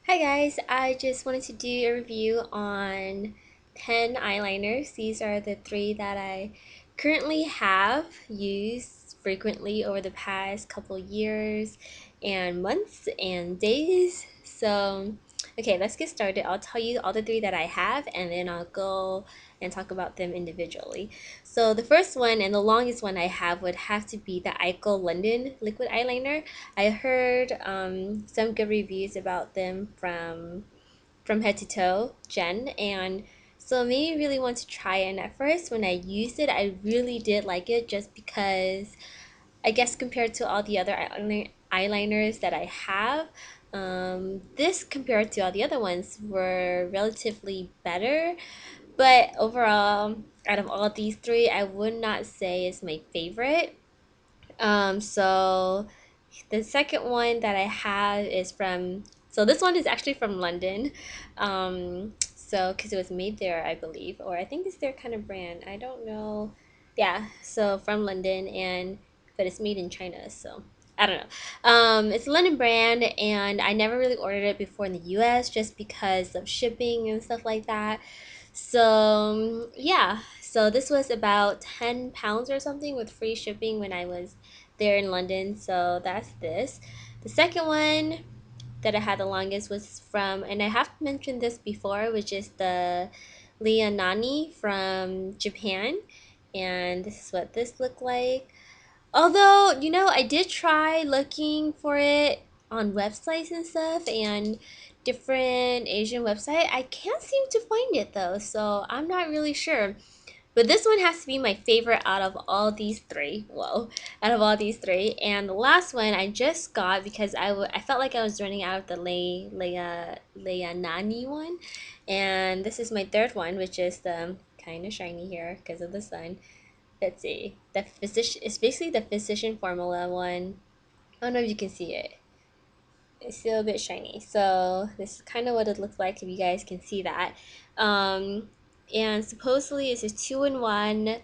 Hi guys, I just wanted to do a review on 10 eyeliners. These are the three that I currently have used frequently over the past couple years and months and days. Okay, let's get started. I'll tell you all the three that I have and then I'll go and talk about them individually. So the first one and the longest one I have would have to be the Eyeko London liquid eyeliner. I heard some good reviews about them from head to toe, Jen, and so it made me really want to try it. And at first, when I used it, I really did like it just because I guess compared to all the other eyeliners that I have, this compared to all the other ones were relatively better. But overall, out of all these three, I would not say it's my favorite. So the second one that I have is so this one is actually from London. So because it was made there, I believe, or I think it's their kind of brand. I don't know. Yeah, so from London but it's made in China, so I don't know. It's a London brand, and I never really ordered it before in the US just because of shipping and stuff like that. So yeah, so this was about 10 pounds or something with free shipping when I was there in London. So that's this. The second one that I had the longest was from, and I have mentioned this before, which is the Leanani from Japan. And this is what this looked like. Although, I did try looking for it on websites and stuff and different Asian website. I can't seem to find it though, so I'm not really sure. But this one has to be my favorite out of all these three. Whoa, out of all these three. And the last one I just got because I felt like I was running out of the Leanani one. And this is my third one, which is the kind of shiny here because of the sun. Let's see. The physician It's basically the physician formula one. I don't know if you can see it. It's still a bit shiny. So this is kind of what it looks like if you guys can see that. Um, and supposedly it's a two-in-one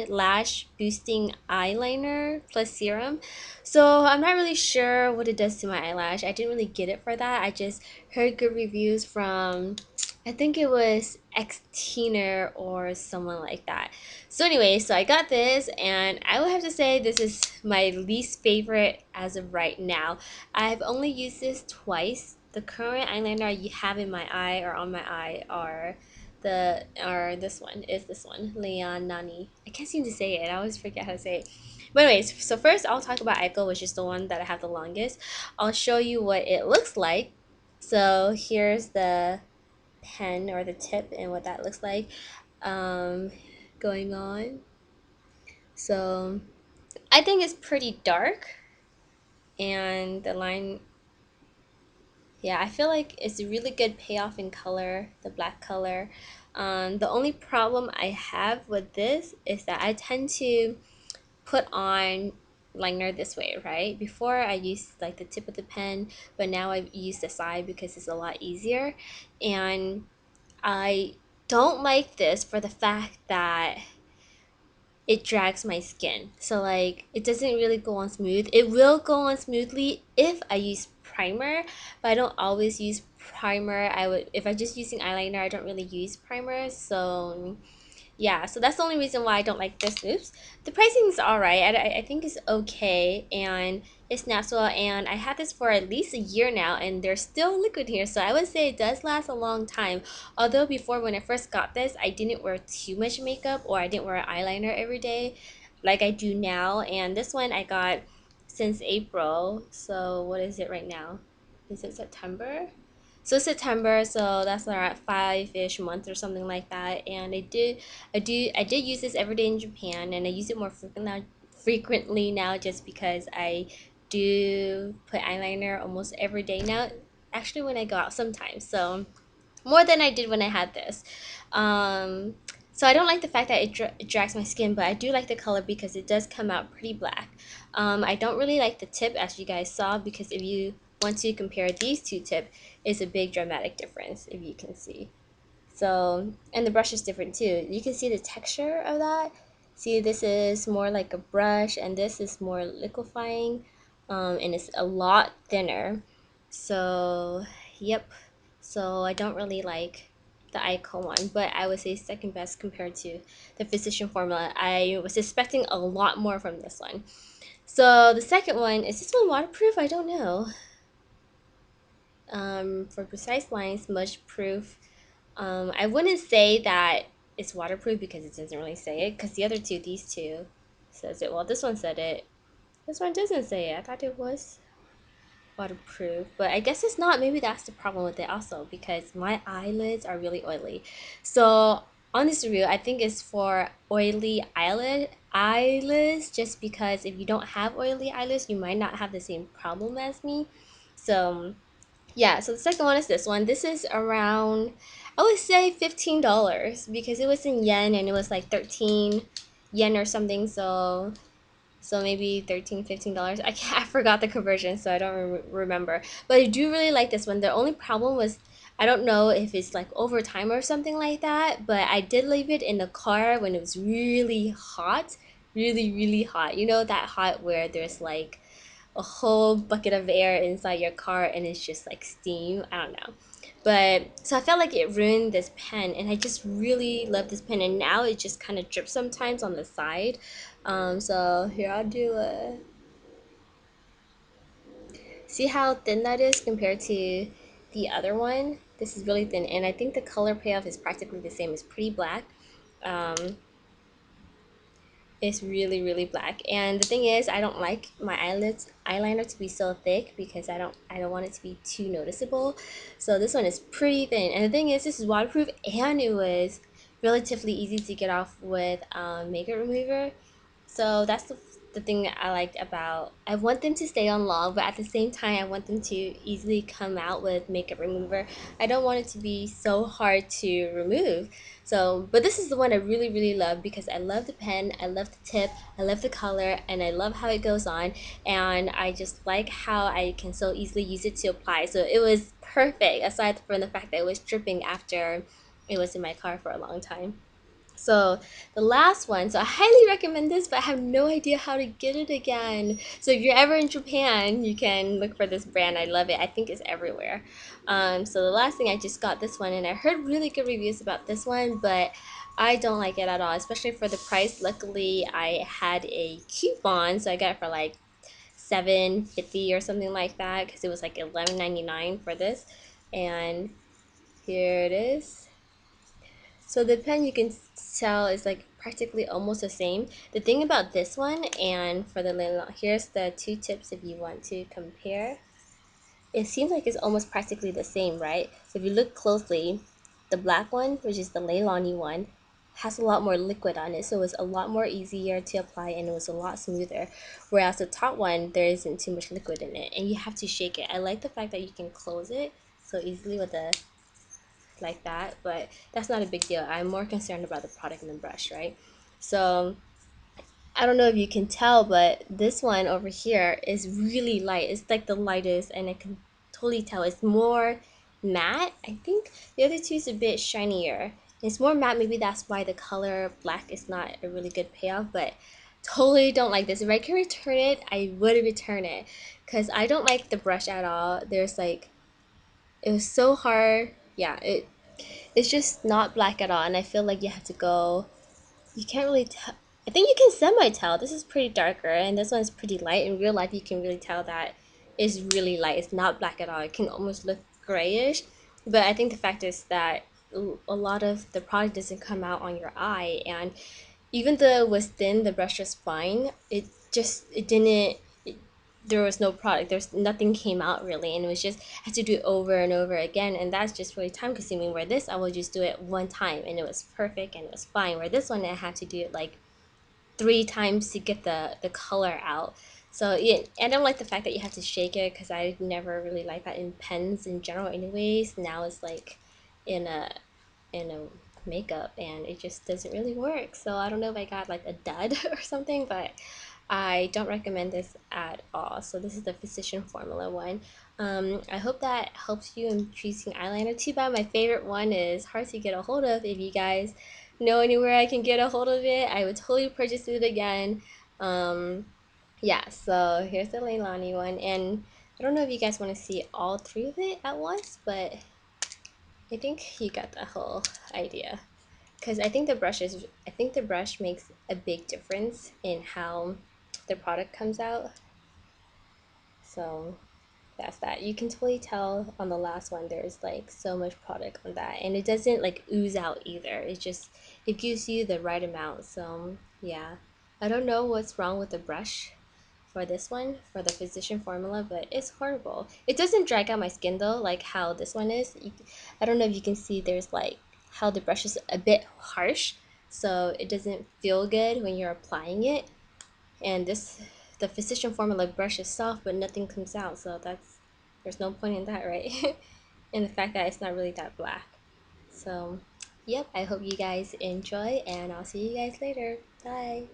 lash boosting eyeliner plus serum. So I'm not really sure what it does to my eyelash. I didn't really get it for that. I just heard good reviews from, I think it was X Teener or someone like that. So anyway, so I got this, and I would have to say this is my least favorite as of right now. I've only used this twice. The current eyeliner you have in my eye or on my eye this one, Leanani. I can't seem to say it. I always forget how to say it. But anyways, so first I'll talk about Eyeko, which is the one that I have the longest. I'll show you what it looks like. So here's the pen or the tip and what that looks like um, going on. So I think it's pretty dark, and the line, yeah, I feel like it's a really good payoff in color, the black color. The only problem I have with this is that I tend to put on liner this way, right? Before I used like the tip of the pen, but now I use the side because it's a lot easier. And I don't like this for the fact that it drags my skin. So like it doesn't really go on smooth. It will go on smoothly if I use primer, but I don't always use primer. I would If I'm just using eyeliner, I don't really use primer. So yeah, so that's the only reason why I don't like this. Oops. The pricing is alright. I think it's okay, and it snaps well, and I had this for at least a year now, and there's still liquid here, so I would say it does last a long time. Although before, when I first got this, I didn't wear too much makeup, or I didn't wear eyeliner every day like I do now. And this one I got since April. So what is it right now? Is it September? So September, so that's around 5-ish months or something like that. And I did use this every day in Japan, and I use it more frequently now just because I do put eyeliner almost every day now. Actually, when I go out sometimes, so more than I did when I had this. Um, so I don't like the fact that it drags my skin, but I do like the color because it does come out pretty black. I don't really like the tip, as you guys saw, because if you want to compare these two tip, it's a big dramatic difference, if you can see. So, and the brush is different too. You can see the texture of that. See, this is more like a brush, and this is more liquefying, and it's a lot thinner. So Yep. So I don't really like the Eyeko one, but I would say second best compared to the Physician Formula. I was expecting a lot more from this one. So the second one, is this one waterproof? I don't know. For precise lines, smudge proof. I wouldn't say that it's waterproof because it doesn't really say it. Because the other two, these two, says it. Well, this one said it. This one doesn't say it. I thought it was waterproof, but I guess it's not. Maybe that's the problem with it also because my eyelids are really oily. So on this review, I think it's for oily eyelids just because if you don't have oily eyelids, you might not have the same problem as me. So yeah, so the second one is this one. This is around, I would say $15 because it was in yen and it was like 13 yen or something. So maybe $13, $15. I forgot the conversion, so I don't remember. But I do really like this one. The only problem was I don't know if it's like overtime or something like that, but I did leave it in the car when it was really hot, really hot. You know that hot where there's like a whole bucket of air inside your car and it's just like steam. I don't know. But so I felt like it ruined this pen, and I just really love this pen, and now it just kind of drips sometimes on the side. So here I'll do a see how thin that is compared to the other one. This is really thin, and I think the color payoff is practically the same. It's pretty black. Um, It's really black. And the thing is, I don't like my eyeliner to be so thick because I don't want it to be too noticeable. So this one is pretty thin. And the thing is, this is waterproof and it was relatively easy to get off with makeup remover. So that's the thing that I liked about. I want them to stay on long, but at the same time, I want them to easily come out with makeup remover. I don't want it to be so hard to remove. So, but this is the one I really love because I love the pen, I love the tip, I love the color, and I love how it goes on. And I just like how I can so easily use it to apply. So it was perfect, aside from the fact that it was dripping after it was in my car for a long time. So the last one, so I highly recommend this, but I have no idea how to get it again. So if you're ever in Japan, you can look for this brand. I love it. I think it's everywhere. So the last thing, I just got this one, and I heard really good reviews about this one, but I don't like it at all, especially for the price. Luckily, I had a coupon, so I got it for like 7.50 or something like that because it was like 11.99 for this. And here it is. So the pen, you can tell is like practically almost the same. The thing about this one and for the Leanani, here's the two tips if you want to compare. It seems like it's almost practically the same, right? So if you look closely, the black one, which is the Leilani one, has a lot more liquid on it, so it was a lot more easier to apply and it was a lot smoother. Whereas the top one, there isn't too much liquid in it and you have to shake it. I like the fact that you can close it so easily with the like that, but that's not a big deal. I'm more concerned about the product and the brush, right? So I don't know if you can tell, but this one over here is really light. It's like the lightest, and I can totally tell it's more matte. I think the other two is a bit shinier. It's more matte. Maybe that's why the color black is not a really good payoff, but totally don't like this. If I can return it, I would return it because I don't like the brush at all. There's like, it was so hard. Yeah, it's just not black at all, and I feel like you have to go, you can't really tell. I think you can semi-tell. This is pretty darker, and this one's pretty light. In real life, you can really tell that it's really light. It's not black at all. It can almost look grayish, but I think the fact is that a lot of the product doesn't come out on your eye, and even though it was thin, the brush was fine. It didn't, there was no product, there's nothing came out really, and it was just, I had to do it over and over again, and that's just really time consuming. Where this, I would just do it one time and it was perfect and it was fine. Where this one, I had to do it like 3 times to get the color out. So yeah, I don't like the fact that you have to shake it because I never really like that in pens in general anyways. Now it's like in a makeup and it just doesn't really work. So I don't know if I got like a dud or something, but I don't recommend this at all. So this is the Physician Formula one. I hope that helps you in choosing eyeliner. Too bad my favorite one is hard to get a hold of. If you guys know anywhere I can get a hold of it, I would totally purchase it again. Yeah, so here's the Leilani one. And I don't know if you guys want to see all three of it at once, but I think you got the whole idea. Because I think the brush makes a big difference in how the product comes out. So that's that. You can totally tell on the last one there's like so much product on that, and it doesn't like ooze out either. It gives you the right amount. So yeah, I don't know what's wrong with the brush for this one, for the Physician Formula, but it's horrible. It doesn't drag out my skin though, like how this one is. I don't know if you can see there's like how the brush is a bit harsh, so it doesn't feel good when you're applying it. And the Physician Formula brush is soft, but nothing comes out, so there's no point in that, right? And the fact that it's not really that black. So, yep, I hope you guys enjoy, and I'll see you guys later. Bye.